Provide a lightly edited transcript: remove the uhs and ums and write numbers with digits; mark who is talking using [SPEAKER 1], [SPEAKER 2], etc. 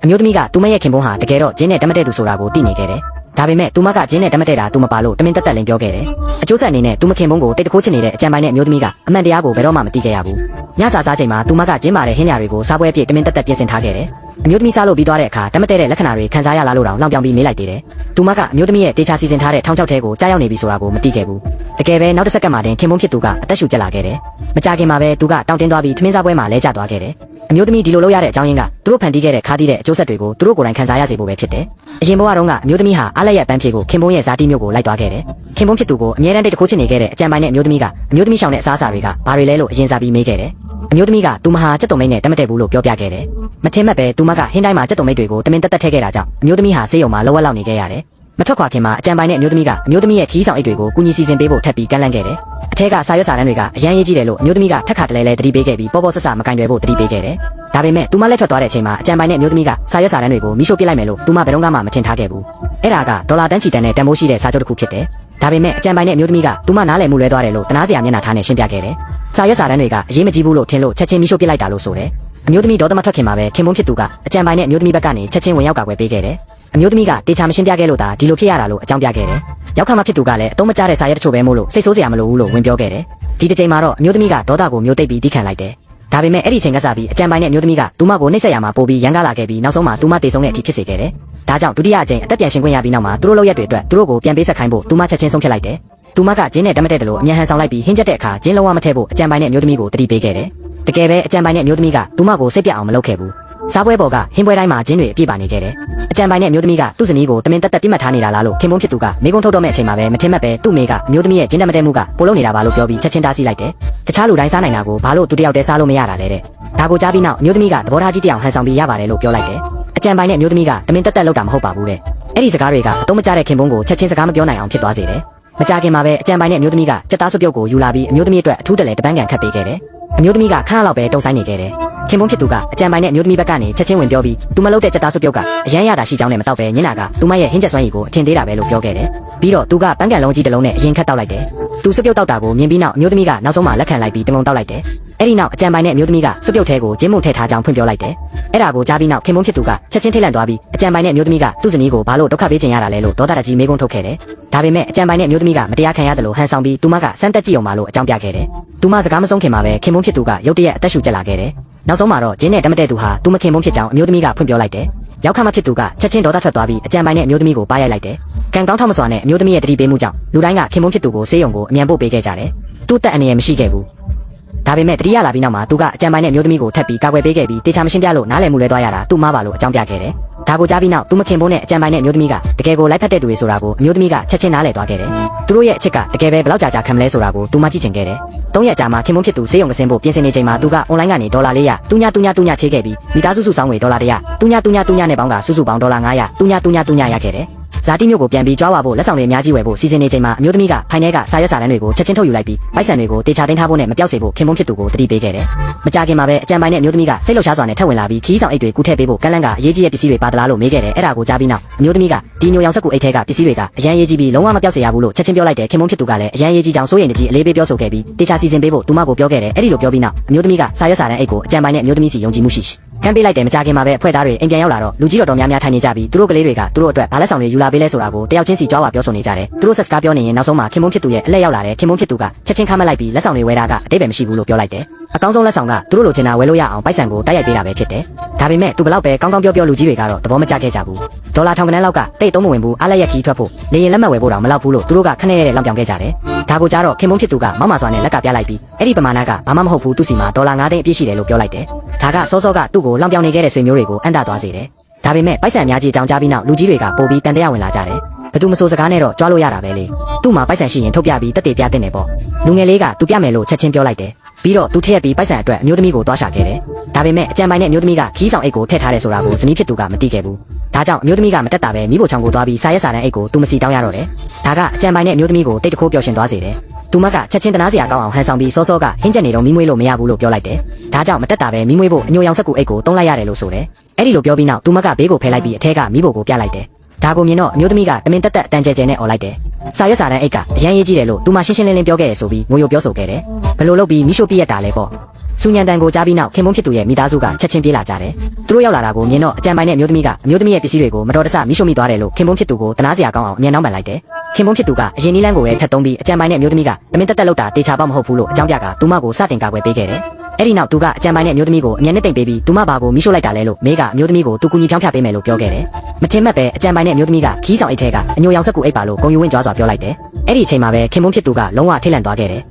[SPEAKER 1] အမျိုးသမီးကသူမရဲ့ခင်ပွန်းဟာတကယ်တော့ဂျင်းနဲ့တမတဲ့သူဆိုတာကိုသိနေခဲ့တယ်ဒါပေမဲ့သူမကဂျင်းနဲ့တမတဲ့တာသူမပါလို့တမင်တက်တက်လင်းပြောခဲ့တယ်အကျိုးဆက်အနေနဲ့သူမခင်ပွန်းကိုတိတ်တခိုးချင်နေတဲ့အကြံပိုင်းနဲ့အမျိုးသမီးကအမှန်တရားကိုဘယ်တော့မှမသိခဲ့ရဘူးညစာစားချိန်မှာသူမကဂျင်းမာတဲ့ဟင်းညာတွေကိုစားပွဲအပြည့်တမင်တက်တက်ပြင်ဆင်ထားခဲ့တယ်အမျိုးသမီးစားလို့ပြီးသွားတဲ့အခါတမတဲ့တဲ့လက္ခဏာတွေခံစားရလာလို့တောင်လောင်ပြောင်ပြီးမေးလိုက်သေးတယ်သူမကအမျိုးသမီးရဲ့တေချာစီစဉ်ထားတဲ့ထောင်ချောက်ထဲကိုကြားရောက်နေပြီဆိုတာကိုမသိခဲ့ဘူးတကယ်ပဲနောက်တစ်စက္ကန့်မှတင်ခင်ပွန်းဖြစ်သူကအသက်ရှူကျက်လာခဲ့တယ်မကြခင်မှာပဲသူကတောင်းတင်းသွားပြီးထမင်းစားပွဲမှာလဲကျသွားခဲ့တယ်အမျိုးသမီးဒီလိုလုပ်ရတဲ့အကြောင်းရင်းကသူတို့ဖန်တီးခဲ့တဲ့ခါးသီးတဲ့အကျိုးဆက်တွေကိုသူတို့ကိုယ်တိုင်ခံစားရစေဖို့ပဲဖြစ်တယ်အရင်ဘဝတုန်းကအမျိုးသမီးဟာအားလက်ရပန်းဖြေကိုခင်ပွန်းရဲ့ဇာတိမျိုးကိုလိုက်သွားခဲ့တယ်ခင်ပွန်းဖြစ်သူကိုအမြဲတမ်းတိတ်တခိုးချင်နေခဲ့တဲ့အကြံပိုင်းနဲ့အမျိုးသမီးကအမျိုးသမီးရှောင်တဲ့အစားအစာတွေကဘာတွေလဲလို့အရင်စားပြီးမေးခဲ့တယ်အမျိုးသမီးကသူမဟာစက်တုံမိတ်နဲ့တမတဲ့ဘူးလို့ပြောပြခဲ့တယ်မထင်မှတ်ပဲသူမကဟင်းတိုင်းမှာစက်တုံမိတ်တွေကိုတမင်တက်တက်ထည့်ခဲ့တာကြောင့်အမျိုးသမီးဟာဆေးရုံမှာလောဝက်လောက်နေခဲ့ရတယ်မထွက်ခွာခင်မှာအကြံပိုင်းနဲ့အမျိုးသမီးကအမျိုးသမီးရဲ့ခီးဆောင်အိတ်တွေကိုကူညီစီစဉ်ပေးဖို့ထပ်ပြီးကမ်းလှမ်းခဲ့တယ်အထက်ကစာရွက်စာတမ်းတွေကအရန်ရေးကြီးတယ်လို့အမျိုးသမီးကထက်ခါတလဲလဲတတိပေးခဲ့ပြီးပေါ်ပေါ်ဆဆမကင်တွေဖို့တတိပေးခဲ့တယ်ဒါပေမဲ့သူမလက်ထွက်သွားတဲ့အချိန်မှာအကြံပိုင်းနဲ့အမျိုးသမီးကစာရွက်စာတမ်းတွေကိုမိရှို့ပစ်လိုက်မယ်လို့သူမဘယ်တော့မှမထင်ထားခဲ့ဘူးအဲ့ဒါကဒေါ်လာတန်းချီတန်းနဲ့တန်ဖိုးရှိတဲ့စာချုပ်တစ်ခုဖြစ်တယ်ဒါပေမဲ့အကြံပိုင်းနဲ့အမျိုးသမီးကသူမနားလည်မှုလွဲသွားတယ်လို့တနာစရာမျက်နှာထားနဲ့ရှင်းပြခဲ့တယ်စာရွက်စာတမ်းတွေကအရေးမကြီးဘူးလို့ထင်လို့ချက်ချင်းမိရှို့ပစ်လိုက်တာလို့ဆိုတယ်အမျိုးသမီးဒေါသမထွက်ခင်မှာပဲခင်ပွန်းဖြစ်သူကအကြံပိုင်းနဲ့အမျိုးသမီးဘက်ကနေချက်ချင်းဝင်ရောက်ကာကွယ်ပေးခဲ့တယ်အမျိုးသမီးကတေချာမရှင်းပြခဲ့လို့ဒါဒီလိုဖြစ်ရတာလို့အကြောင်းပြခဲ့တယ်ရောက်ခါမှဖြစ်သူကလည်းအတုံးမကျတဲ့စာရွက်တချို့ပဲမို့လို့စိတ်ဆိုးစရာမလိုဘူးလို့ဝင်ပြောခဲ့တယ်ဒီတစ်ချိန်မှာတော့အမျိုးသမီးကဒေါသကိုမျိုးတိတ်ပြီးတီးခံလိုက်တယ်ဒါပေမဲ့အဲ့ဒီချိန်ကစားပြီးအကြံပိုင်းနဲ့အမျိုးသမီးကသူမကိုနှိပ်စက်ရမှာပို့ပြီးရန်ကားလာခဲ့ပြီးနောက်ဆုံးမှာသူမတေဆုံးတဲ့အထိဖြစ်စေခဲ့တယ်ဒါကြောင့်ဒုတိယအကြိမ်အသက်ပြန်ရှင်ခွင့်ရပြီးနောက်မှာသူတို့လောက်ရက်တွေအတွက်သူတို့ကိုပြန်ပေးဆက်ခိုင်းဖို့သူမချက်ချင်းဆုံးဖြတ်လိုက်တယ်သူမကဂျင်းနဲ့တမတဲ့တယ်လို့အမြန်ဟန်ဆောင်လိုက်ပြီးဟင်းချက်တဲ့အခါဂျင်းလုံးဝမထည့်ဖို့အကြံပိုင်းနဲ့အမျိုးသမီးကိုတတိပေးခဲ့တယ်တကယ်ပဲအကြံပိုင်းနဲ့အမျိုးသမီးကသူမကိုစိတ်ပြအောင်မလုပ်ခဲ့ဘူးစားပွဲပေါ်ကဟင်းပွဲတိုင်းမှာဂျင်းတွေအပြည့်ပါနေခဲ့တယ်အကြံပိုင်းနဲ့အမျိုးသမီးကသူ့ဇနီးကိုတမင်တက်တက်ပြစ်မှတ်ထားနေတာလားလို့ခင်ပွန်းဖြစ်သူကမိကုန်းထုတ်တော့မဲ့အချိန်မှာပဲမထင်မှတ်ပဲသူ့မိကအမျိုးသမီးရဲ့ဂျင်းတမတဲ့မှုကပိုလုံးနေတာပါလို့ပြောပြီးချက်ချင်းတားဆီးလိုက်တယ်တခြားလူတိုင်းစားနိုင်တာကိုဘာလို့သူတယောက်တည်းစားလို့မရတာလဲတဲ့ဒါကိုကြားပြီးနောက်အမျိုးသမီးကသဘောထားကြီးတယောက်ဟန်ဆောင်ပြီးရပါတယ်လို့ပြောလိုက်တယ်အကြံပိုင်းနဲ့အမျိုးသမီးကတမင်တက်တက်လောက်တာမဟုတ်ပါဘူးတဲ့အဲ့ဒီစကားတွေကအတုံးမကျတဲ့ခင်ပွန်းကိုချက်ချင်းစကားမပြောနိုင်အောင်ဖြစ်သွားစေတယ်မကြခင်မှာပဲအကြံပိုင်းနဲ့အမျိုးသမီးကစက်သားစွပ်ပြုတ်ကိုယူလာပြီးအမျိုးသမီးအတွက်အထူးတလဲတပန်းကန်ခတ်ပေးခဲ့တယ်အမျိုးသမီးကခဏလောက်ပဲတုံဆိုင်နေခဲ့တယ်ခင်ပွန်းဖြစ်သူကအကြံပိုင်းနဲ့အမျိုးသမီးဘက်ကနေချက်ချင်းဝင်ပြောပြီးသူမလုပ်တဲ့စက်သားစွပ်ပြုတ်ကအရန်ရတာရှိကြောင်းနဲ့မတော့ပဲညနာကသူမရဲ့ဟင်းချက်စွမ်းရည်ကိုအထင်သေးတာပဲလို့ပြောခဲ့တယ်ပြီးတော့သူကပန်းကန်လုံးကြီးတစ်လုံးနဲ့အရင်ခတ်တောက်လိုက်တယ်သူစွပ်ပြုတ်တောက်တာကိုမြင်ပြီးနောက်အမျိုးသမီးကနောက်ဆုံးမှလက်ခံလိုက်ပြီးတငုံတောက်လိုက်တယ်အဲ့ဒီနောက်အကြံပိုင်းနဲ့အမျိုးသမီးကစွပ်ပြုတ်ထဲကိုဂျင်းမုံထည့်ထားကြောင်းဖွင့်ပြောလိုက်တယ်အဲ့ဒါကိုကြားပြီးနောက်ခင်ပွန်းဖြစ်သူကချက်ချင်းထိတ်လန့်သွားပြီးအကြံပိုင်းနဲ့အမျိုးသမီးကသူ့ဇနီးကိုဘာလို့ဒုက္ခပေးချင်ရတာလဲလို့ဒေါသတကြီးမေးခွန်းထုတ်ခဲ့တယ်ဒါပေမဲ့အကြံပိုင်းနဲ့အမျိုးသမီးကမတရားခံရတယ်လို့ဟန်ဆောင်ပြီးသူမကစမ်းတက်ကြည့်အောင်ပါလို့အကြောင်းပြခဲ့တယ်သူမစကားမဆုံးခင်မှာပဲခင်ပွန်းဖြစ်သူကရုတ်တရက်အသက်ရှူကျက်လာခဲ့တယ်နောက်ဆုံးမှာတော့ဂျင်းနဲ့တမတဲ့သူဟာသူမခင်ပွန်းဖြစ်ကြောင်းအမျိုးသမီးကဖွင့်ပြောလိုက်တယ်ရောက်ခါမှဖြစ်သူကချက်ချင်းဒေါသထွက်သွားပြီးအကြံပိုင်းနဲ့အမျိုးသမီးကိုပါရိုက်လိုက်တယ်ကံကောင်းထောက်မစွာနဲ့အမျိုးသမီးရဲ့တတိပေးမှုကြောင့်လူတိုင်းကခင်ပွန်းဖြစ်သူကိုဆေးရုံကိုအမြန်ပို့ပေးခဲ့ကြတယ်သူ့တက်အနေနဲ့မရှိခဲ့ဘူးဒါပေမဲ့တတိယလာပြီးနောက်မှာသူကအကြံပိုင်းနဲ့အမျိုးသမီးကိုထပ်ပြီးကာကွယ်ပေးခဲ့ပြီးတေချာမရှင်းပြလို့နားလည်မှုလဲသွားရတာသူ့မားပါလို့အကြောင်းပြခဲ့တယ်ဒါကိုကြားပြီးနောက်သူမခင်ပွန်းနဲ့အကြံပိုင်းနဲ့အမျိုးသမီးကတကယ်ကိုလိုက်ဖက်တဲ့သူတွေဆိုတာကိုအမျိုးသမီးကချက်ချင်းနားလည်သွားခဲ့တယ်သူတို့ရဲ့အချစ်ကတကယ်ပဲဘလောက်ကြာခံမလဲဆိုတာကိုသူမကြည့်ချင်ခဲ့တယ်၃ရက်ကြာမှခင်ပွန်းဖြစ်သူဆေးရုံကစင်းဖို့ပြင်ဆင်နေချိန်မှာသူကအွန်လိုင်းကနေဒေါ်လာ400တူညာချေးခဲ့ပြီးမိသားစုစုဆောင်းငွေဒေါ်လာ100တူညာနဲ့ပေါင်းကစုစုပေါင်းဒေါ်လာ900တူညာရခဲ့တယ်ဇာတိမျိုးကိုပြန်ပြီးကြွားဝါဖို့လက်ဆောင်တွေအများကြီးဝယ်ဖို့စီစဉ်နေချိန်မှာအမျိုးသမီးကဖိုင်ထဲကစာရွက်စာတမ်းတွေကိုချက်ချင်းထုတ်ယူလိုက်ပြီးပိုက်ဆံတွေကိုတေချာသိမ်းထားဖို့နဲ့မပြောက်စေဖို့ခင်ပွန်းဖြစ်သူကိုတတိပေးခဲ့တယ်။မကြခင်မှာပဲအကြံပိုင်းနဲ့အမျိုးသမီးကစိတ်လှုပ်ရှားစွာနဲ့ထပ်ဝင်လာပြီးခီးဆောင်အိတ်တွေကူးထည့်ပေးဖို့ကန့်လန့်ကအရေးကြီးတဲ့ပစ္စည်းတွေပါသလားလို့မေးခဲ့တယ်။အဲ့ဒါကိုကြားပြီးနောက်အမျိုးသမီးကဒီညိုရောင်စက်ကူအိတ်ထဲကပစ္စည်းတွေကအရန်ရေးကြီးပြီးလုံးဝမပြောက်စေရဘူးလို့ချက်ချင်းပြောလိုက်တယ်ခင်ပွန်းဖြစ်သူကလည်းအရန်ရေးကြီးကြောင်းစိုးရိမ်တကြီးအလေးပေးပြောဆိုခဲ့ပြီးတေချာစီစဉ်ပေးဖို့သူမကိုပြောခဲ့တယ်။အဲ့ဒီလိုပြောပြီးနောက်အမျိုးသမီးကစာရွက်စာတမ်းအိတ်ကိုအကြံပိုင်းနဲ့အမျိုးသမီးစီယုံကြည်မှုရှိကမ်းပေးလိုက်တယ်မကြခင်မှာပဲအဖွဲ့သားတွေအိမ်ပြန်ရောက်လာတော့လူကြီးတော်များများထိုင်နေကြပြီးသူတို့ကလေးတွေကသူတို့အတွက်ဘာလက်ဆောင်တွေယူလာပေးလဲဆိုတာကိုတယောက်ချင်းစီကြွားဝါပြောဆိုနေကြတယ်သူတို့ဆက်စကားပြောနေရင်နောက်ဆုံးမှာခင်ပွန်းဖြစ်သူရဲ့အလက်ရောက်လာတယ်ခင်ပွန်းဖြစ်သူကချက်ချင်းခါမလိုက်ပြီးလက်ဆောင်တွေဝယ်တာကအတိတ်ပဲမရှိဘူးလို့ပြောလိုက်တယ်အကောင်းဆုံးလက်ဆောင်ကသူတို့လိုချင်တာဝယ်လို့ရအောင်ပိုက်ဆံကိုတိုက်ရိုက်ပေးတာပဲဖြစ်တယ်ဒါပေမဲ့သူဘလောက်ပဲကောင်းကောင်းပြောလူကြီးတွေကတော့သဘောမကျခဲ့ကြဘူးဒေါ်လာထောင်ကနန်းလောက်ကတိတ်သုံးမဝင်ဘူးအားလက်ရက်ခီးထွက်ဖို့လေရင်လက်မှတ်ဝယ်ဖို့တောင်မလောက်ဘူးလို့သူတို့ကခနဲ့ရတဲ့လောက်ပြောင်းခဲ့ကြတယ်ဒါကိုကြားတော့ခင်ပွန်းဖြစ်သူကမောက်မာစွာနဲ့လက်ကပြလိုက်ပြီးအဲ့ဒီပမာဏကဘာမှမဟုတ်ဘူးသူစီမှာဒေါ်လာ9သိန်းအပြည့်ရှိတယ်လို့ပြောလိုက်တယ်ဒါကစောစောကသူ့ကိုလောင်ပြောင်နေခဲ့တဲ့ဆွေမျိုးတွေကိုအံ့တသွားစေတယ်ဒါပေမဲ့ပိုက်ဆံအများကြီးအကြောင်းကြားပြီးနောက်လူကြီးတွေကပို့ပြီးတန်တရားဝင်လာကြတယ်ဘသူမဆိုစကားနဲ့တော့ကြွားလို့ရတာပဲလေသူ့မှာပိုက်ဆံရှိရင်ထုတ်ပြပြီးတက်တေပြတဲ့နေပေါ့လူငယ်လေးကသူပြမယ်လို့ချက်ချင်းပြောလိုက်တယ်ပြီးတော့သူထည့်ရပြီးပိုက်ဆံအတွက်အမျိုးသမီးကိုတွားရှာခဲ့တယ်ဒါပေမဲ့အကြံပိုင်းနဲ့အမျိုးသမီးကခီးဆောင်အိတ်ကိုထည့်ထားတယ်ဆိုတာကိုဇနီးဖြစ်သူကမသိခဲ့ဘူးဒါကြောင့်အမျိုးသမီးကမတက်တာပဲမိဖို့ချောင်းကိုတွားပြီးစာရဲစာတမ်းအိတ်ကိုသူမစီတောင်းရတော့တယ်ဒါကအကြံပိုင်းနဲ့အမျိုးသမီးကိုတိတ်တခိုးပျော်ရွှင်သွားစေတယ်သူမကချက်ချင်းတနာစရာကောင်းအောင်ဟန်ဆောင်ပြီးစောစောကဟင်းချက်နေတော့မိမွေးလို့မရဘူးလို့ပြောလိုက်တယ်ဒါကြောင့်မတက်တာပဲမိမွေးဖို့အညိုရောင်စက်ကူအိတ်ကိုတုံးလိုက်ရတယ်လို့ဆိုတယ်အဲ့ဒီလိုပြောပြီးနောက်သူမကဘေးကိုဖယ်လိုက်ပြီးအထက်ကမိဖို့ကိုပြလိုက်တယ်ဒါကိုမြင်တော့အမျိုးသမီးကတမင်တက်တက်အတန်ကျဲကျဲနဲ့អော်လိုက်တယ်စာရွက်စာတမ်းအိတ်ကအရန်ရေးကြီးတယ်လို့သူမရှင်းရှင်းလင်းလင်းပြောခဲ့ရဆိုပြီးငိုယိုပြောဆိုခဲ့တယ်ဘယ်လိုလုပ်ပြီးမိရှို့ပြရတာလဲပေါ့ စူညံတန်ကိုကြားပြီးနောက်ခင်ပွန်းဖြစ်သူရဲ့မိသားစုကချက်ချင်းပြေးလာကြတယ်။သူတို့ရောက်လာတာကိုမြင်တော့အကြံပိုင်နဲ့အမျိုးသမီးကအမျိုးသမီးရဲ့ပစ္စည်းတွေကိုမတော်တဆမိရှုမိသွားတယ်လို့ခင်ပွန်းဖြစ်သူကိုတနာစရာကောင်းအောင်အမြန်နှောင်းပန်လိုက်တယ်။ခင်ပွန်းဖြစ်သူကအရင်နီးလန်းကိုပဲထပ်သုံးပြီးအကြံပိုင်နဲ့အမျိုးသမီးကတမင်တက်လောက်တာတေချာပေါက်မဟုတ်ဘူးလို့အကြောင်းပြကသူမကိုစတင်ကာကွယ်ပေးခဲ့တယ်။အဲ့ဒီနောက်သူကအကြံပိုင်နဲ့အမျိုးသမီးကိုအမြန်နဲ့တိမ်ပေးပြီးသူမဘာကိုမိရှုလိုက်တာလဲလို့မေးကအမျိုးသမီးကိုသူကူညီဖြောင်းဖြပေးမယ်လို့ပြောခဲ့တယ်။မထင်မှတ်ပဲအကြံပိုင်နဲ့အမျိုးသမီးကခီးဆောင်အိတ်ထဲကအညိုရောင်စက်ကူအိတ်ပါလို့ဂုံယူဝင်းကြွားစွာပြောလိုက်တယ်။အဲ့ဒီအချိန်မှာပဲခင်ပွန်းဖြစ်သူကလုံးဝထိတ်လန့်သွားခဲ့တယ်